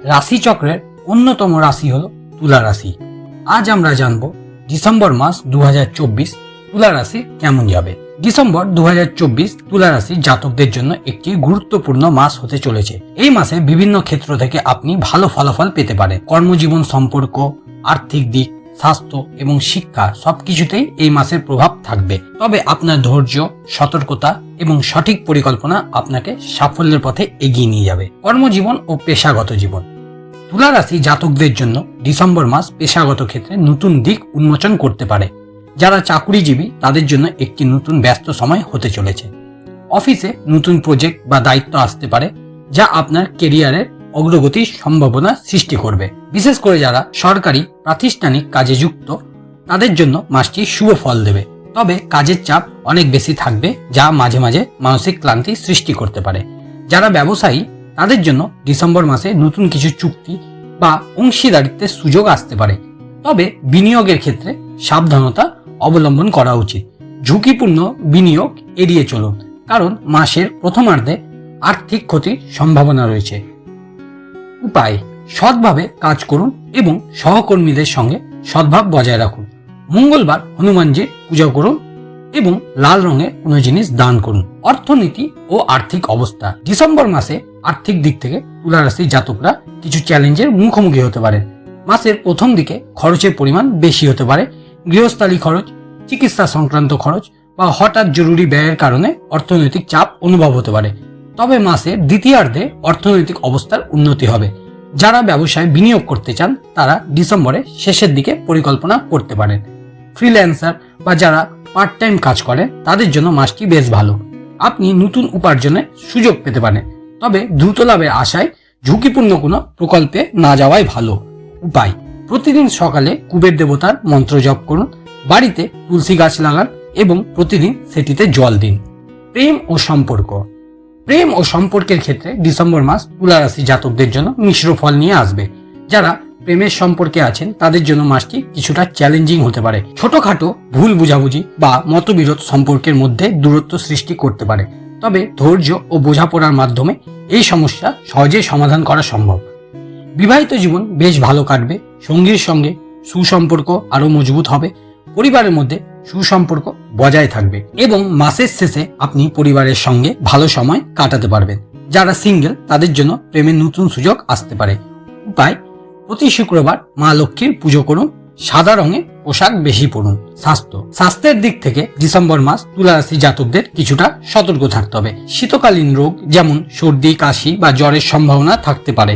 রাশিচক্রের অন্যতম রাশি হল তুলা রাশি। আজ আমরা জানব ডিসেম্বর মাস 2024 তুলা রাশি কেমন যাবে। ডিসেম্বর 2024 তুলা রাশি জাতকদের জন্য একটি গুরুত্বপূর্ণ মাস হতে চলেছে। এই মাসে বিভিন্ন ক্ষেত্র থেকে আপনি ভালো ফলাফল পেতে পারেন। কর্মজীবন, সম্পর্ক, আর্থিক দিক, স্বাস্থ্য এবং শিক্ষা সবকিছুতেই এই মাসের প্রভাব থাকবে। তবে আপনার ধৈর্য, সতর্কতা এবং সঠিক পরিকল্পনা আপনাকে সাফল্যের পথে এগিয়ে নিয়ে যাবে। কর্মজীবন ও পেশাগত জীবন। তুলা রাশি জাতকদের জন্য ডিসেম্বর মাস পেশাগত ক্ষেত্রে নতুন দিক উন্মোচন করতে পারে। যারা চাকুরিজীবী তাদের জন্য একটি নতুন ব্যস্ত সময় হতে চলেছে। অফিসে নতুন প্রজেক্ট বা দায়িত্ব আসতে পারে, যা আপনার কেরিয়ারের অগ্রগতির সম্ভাবনা সৃষ্টি করবে। বিশেষ করে যারা সরকারি প্রাতিষ্ঠানিক কাজে যুক্ত তাদের জন্য মাসটি শুভ ফল দেবে। তবে কাজের চাপ অনেক বেশি থাকবে, যা মাঝে মাঝে মানসিক ক্লান্তি সৃষ্টি করতে পারে। যারা ব্যবসায়ী তাদের জন্য ডিসেম্বর মাসে নতুন কিছু চুক্তি বা অংশীদারিত্বের সুযোগ আসতে পারে। তবে বিনিয়োগের ক্ষেত্রে সাবধানতা অবলম্বন করা উচিত। ঝুঁকিপূর্ণ বিনিয়োগ এড়িয়ে চলুন, কারণ মাসের প্রথমার্ধে আর্থিক ক্ষতির সম্ভাবনা রয়েছে। উপায়: সৎভাবে কাজ করুন এবং সহকর্মীদের সঙ্গে সদ্ভাব বজায় রাখুন। মঙ্গলবার হনুমানজির পূজা করুন এবং লাল রঙের কোনো জিনিস দান করুন। অর্থনীতি ও আর্থিক অবস্থা। ডিসেম্বর মাসে আর্থিক দিক থেকে তুলা রাশির জাতকরা কিছু চ্যালেঞ্জের মুখোমুখি হতে পারে। মাসের প্রথম দিকে খরচের পরিমাণ বেশি হতে পারে। গৃহস্থালী খরচ, চিকিৎসা সংক্রান্ত খরচ বা হঠাৎ জরুরি ব্যয়ের কারণে অর্থনৈতিক চাপ অনুভব হতে পারে। তবে মাসের দ্বিতীয়ার্ধে অর্থনৈতিক অবস্থার উন্নতি হবে। যারা ব্যবসায় বিনিয়োগ করতে চান তারা ডিসেম্বরের শেষের দিকে পরিকল্পনা করতে পারেন। ফ্রিল্যান্সার বা যারা পার্ট টাইম কাজ করেন তাদের জন্য মাসটি বেশ ভালো। আপনি নতুন উপার্জনের সুযোগ পেতে পারেন, তবে দ্রুত লাভের আশায় ঝুঁকিপূর্ণ কোনো প্রকল্পে না যাওয়াই ভালো। উপায়: প্রতিদিন সকালে কুবের দেবতার মন্ত্র জপ করুন, বাড়িতে তুলসী গাছ লাগান এবং প্রতিদিন সেটিতে জল দিন। প্রেম ও সম্পর্ক। প্রেম ও সম্পর্কের ক্ষেত্রে ডিসেম্বর মাস তুলা রাশি জাতকদের জন্য মিশ্র ফল নিয়ে আসবে। যারা প্রেমের সম্পর্কে আছেন তাদের জন্য মাসটি কিছুটা চ্যালেঞ্জিং হতে পারে। ছোটখাটো ভুল বুঝাবুঝি বা মতবিরোধ সম্পর্কের মধ্যে দূরত্ব সৃষ্টি করতে পারে। তবে ধৈর্য ও বোঝাপড়ার মাধ্যমে এই সমস্যা সহজেই সমাধান করা সম্ভব। বিবাহিত জীবন বেশ ভালো কাটবে। সঙ্গীর সঙ্গে সুসম্পর্ক আরো মজবুত হবে। পরিবারের মধ্যে সুসম্পর্ক বজায় থাকবে এবং মাসের শেষে আপনি পরিবারের সঙ্গে ভালো সময় কাটাতে পারবেন। যারা সিঙ্গেল তাদের জন্য প্রেমের নতুন সুযোগ আসতে পারে। উপায়: প্রতি শুক্রবার মা লক্ষ্মীর পুজো করুন, সাদা রঙের পোশাক বেশি পরুন। স্বাস্থ্যের দিক থেকে ডিসেম্বর মাস তুলা রাশি জাতকদের কিছুটা সতর্ক থাকতে হবে। শীতকালীন রোগ যেমন সর্দি, কাশি বা জ্বরের সম্ভাবনা থাকতে পারে।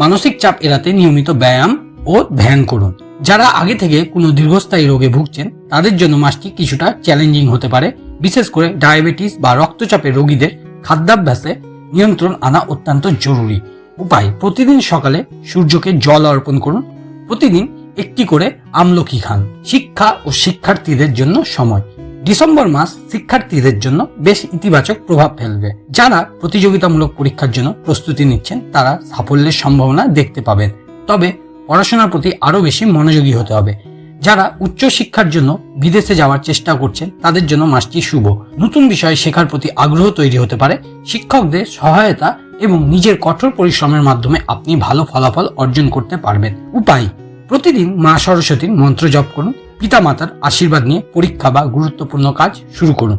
মানসিক চাপ এড়াতে নিয়মিত ব্যায়াম ও ধ্যান করুন। যারা আগে থেকে কোনো দীর্ঘস্থায়ী রোগে ভুগছেন তাদের জন্য মাসটি কিছুটা চ্যালেঞ্জিং হতে পারে। বিশেষ করে ডায়াবেটিস বা রক্তচাপের রোগীদের খাদ্যাভ্যাসে নিয়ন্ত্রণ আনা অত্যন্ত জরুরি। উপায়: প্রতিদিন সকালে সূর্যকে জল অর্পণ করুন। প্রতিদিন একটি করে আমলকি খান। শিক্ষা ও শিক্ষার্থীদের জন্য সময়। ডিসেম্বর মাস শিক্ষার্থীদের জন্য বেশ ইতিবাচক প্রভাব ফেলবে। যারা প্রতিযোগিতামূলক পরীক্ষার জন্য প্রস্তুতি নিচ্ছেন তারা সাফল্যের সম্ভাবনা দেখতে পাবেন। তবে পড়াশোনার প্রতি আরো বেশি মনোযোগী হতে হবে। যারা উচ্চ শিক্ষার জন্য বিদেশে যাওয়ার চেষ্টা করছেন তাদের জন্য মাসটি শুভ। নতুন বিষয় শেখার প্রতি আগ্রহ তৈরি হতে পারে। শিক্ষকদের সহায়তা এবং নিজের কঠোর পরিশ্রমের মাধ্যমে আপনি ভালো ফলাফল অর্জন করতে পারবেন। উপায়: প্রতিদিন মা সরস্বতীর মন্ত্র জপ করুন। পিতামাতার আশীর্বাদ নিয়ে পরীক্ষা বা গুরুত্বপূর্ণ কাজ শুরু করুন।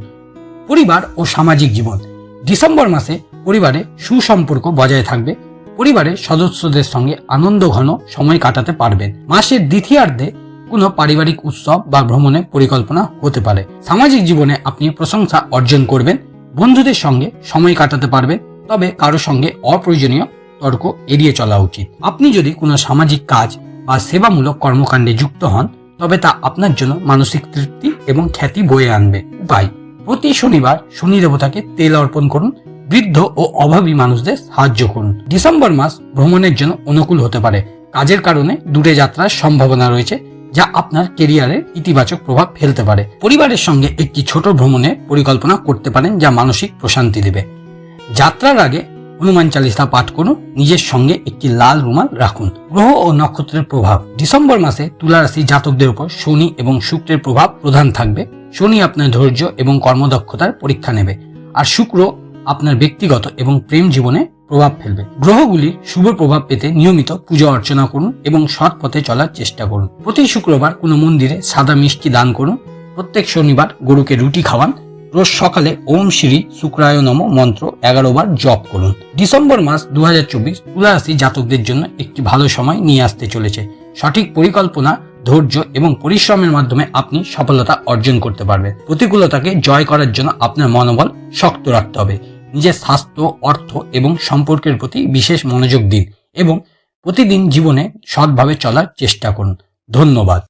পরিবার ও সামাজিক জীবন। ডিসেম্বর মাসে পরিবারে সুসম্পর্ক বজায় থাকবে। পরিবারের সদস্যদের সঙ্গে আনন্দ ঘন সময় কাটাতে পারবেন। মাসের দ্বিতীয়ার্ধে কোনো পারিবারিক উৎসব বা ভ্রমণের পরিকল্পনা হতে পারে। সামাজিক জীবনে আপনি প্রশংসা অর্জন করবেন। বন্ধুদের সঙ্গে সময় কাটাতে পারবেন, তবে কারো সঙ্গে অপ্রয়োজনীয় তর্ক এড়িয়ে চলা উচিত। আপনি যদি কোনো সামাজিক কাজ বা সেবামূলক কর্মকাণ্ডে যুক্ত হন তবে তা আপনার জন্য মানসিক তৃপ্তি এবং খ্যাতি বয়ে আনবে। উপায়: প্রতি শনিবার শনি দেবতাকে তেল অর্পণ করুন। বৃদ্ধ ও অভাবী মানুষদের সাহায্য করুন। ডিসেম্বর মাস ভ্রমণের জন্য অনুকূল হতে পারে। কাজের কারণে দূরে যাত্রার সম্ভাবনা রয়েছে, যা আপনার কেরিয়ারে ইতিবাচক প্রভাব ফেলতে পারে। পরিবারের সঙ্গে একটি ছোট ভ্রমণের পরিকল্পনা করতে পারেন, যা মানসিক প্রশান্তি দেবে। যাত্রার আগে হনুমান চালিসা পাঠ করুন। নিজের সঙ্গে একটি লাল রুমাল রাখুন। গ্রহ ও নক্ষত্রের প্রভাব। ডিসেম্বর মাসে তুলা রাশি জাতকদের উপর শনি এবং শুক্রের প্রভাব প্রধান থাকবে। শনি আপনার ধৈর্য এবং কর্মদক্ষতার পরীক্ষা নেবে, আর শুক্র আপনার ব্যক্তিগত এবং প্রেম জীবনে প্রভাব ফেলবে। গ্রহগুলির শুভ প্রভাব পেতে নিয়মিত পূজা অর্চনা করুন এবং সৎ পথে চলার চেষ্টা করুন। প্রতি শুক্রবার কোনো মন্দিরে সাদা মিষ্টি দান করুন। প্রত্যেক শনিবার গরুকে রুটি খাওয়ান। রোজ সকালে ওম শ্রী শুক্রায় নম মন্ত্র 11 বার জপ করুন। ডিসেম্বর মাস 2024 তুলা রাশি জাতকদের জন্য একটি ভালো সময় নিয়ে আসতে চলেছে। সঠিক পরিকল্পনা, ধৈর্য এবং পরিশ্রমের মাধ্যমে আপনি সফলতা অর্জন করতে পারবেন। প্রতিকূলতাকে জয় করার জন্য আপনার মনোবল শক্ত রাখতে হবে। নিজের স্বাস্থ্য, অর্থ এবং সম্পর্কের প্রতি বিশেষ মনোযোগ দিন এবং প্রতিদিন জীবনে সৎভাবে চলার চেষ্টা করুন। ধন্যবাদ।